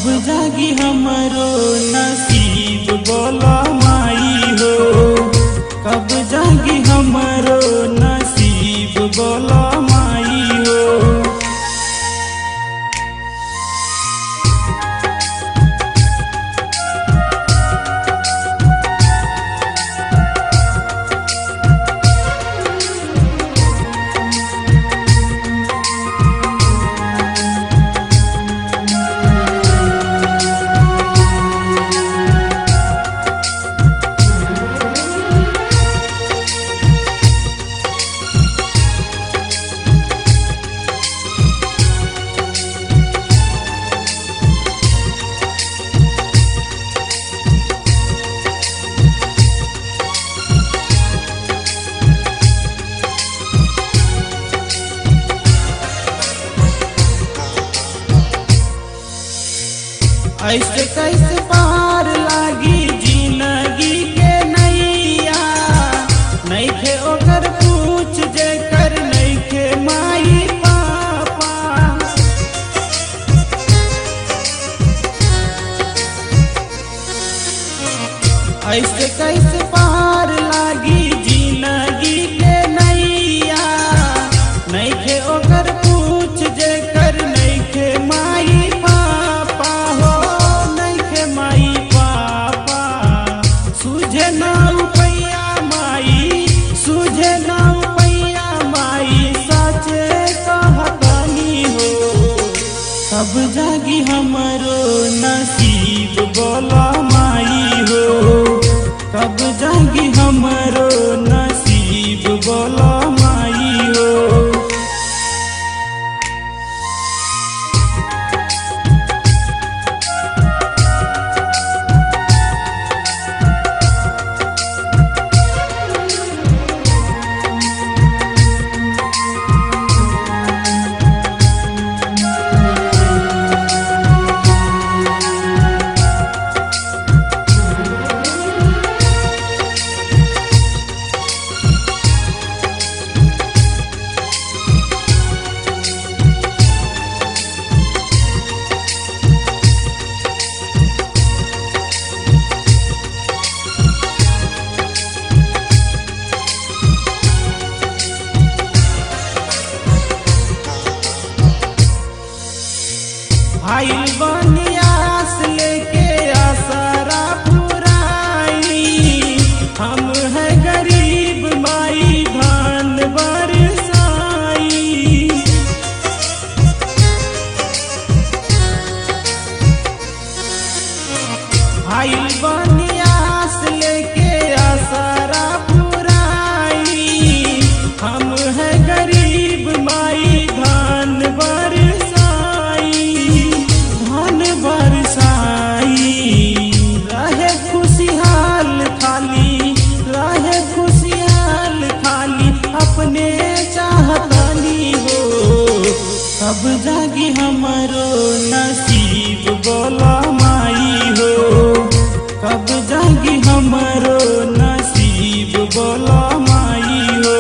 कब जागी हमरो नसीब बोला माई हो, कब जागी हमरो नसीब बोला माई हो। ऐसे कैसे पार लागी जिंदगी के नैया, नइखे ओकर पूछ जेकर नइखे माई पापा। ऐसे कैसे पार लागी जिंदगी के नैया, नइखे ओकर पूछ जेकर नइखे माई कब जागी हमरो नसीब बोला माई हो, कब जागी हमरो नसीब बोला माई हो। आइल बनियास लेके आसरा पुराई, हम है गरीब माई धान बरसाई। आइल बनियास लेके आसरा पुराई, हम है गरीब माई धान बरसाई। रहे खुशहाल खाली अपने चाहतानी हो, कब जागी हमरो नसीब बोला माई हो, कब जागी हमरो नसीब बोला माई हो।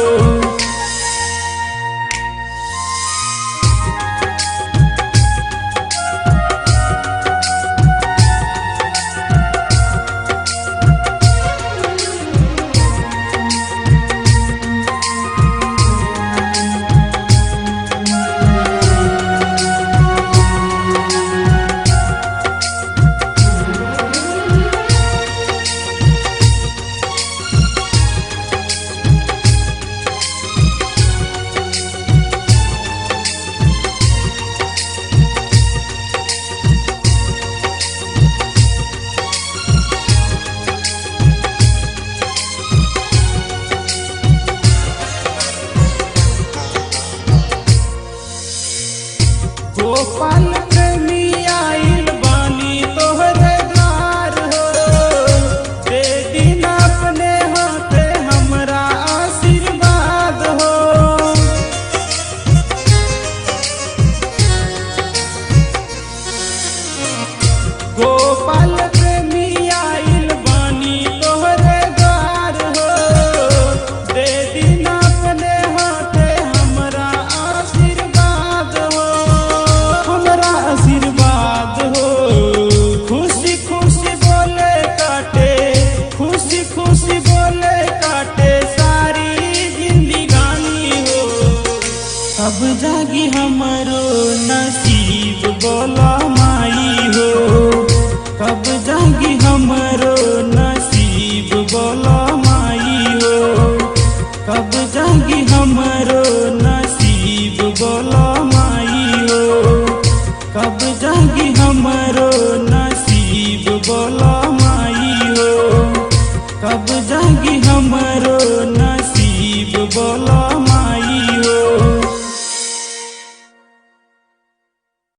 गोपाल प्रेमी आइल बानी तोहरे द्वार हो, दे दिन अपने हाथे हमरा आशीर्वाद हो। गोपाल प्रेमी आइल बानी तोहरे द्वार हो, दे दिन अपने हाथे हमरा आशीर्वाद हो। हमरा जागी हमरो नसीब बोला माई हो, कब जागी हमरो नसीब बोला माई हो, कब जागी हमरो नसीब बोला माई हो, कब जागी हमरो नसीब बोला माई हो, कब जागी हमरो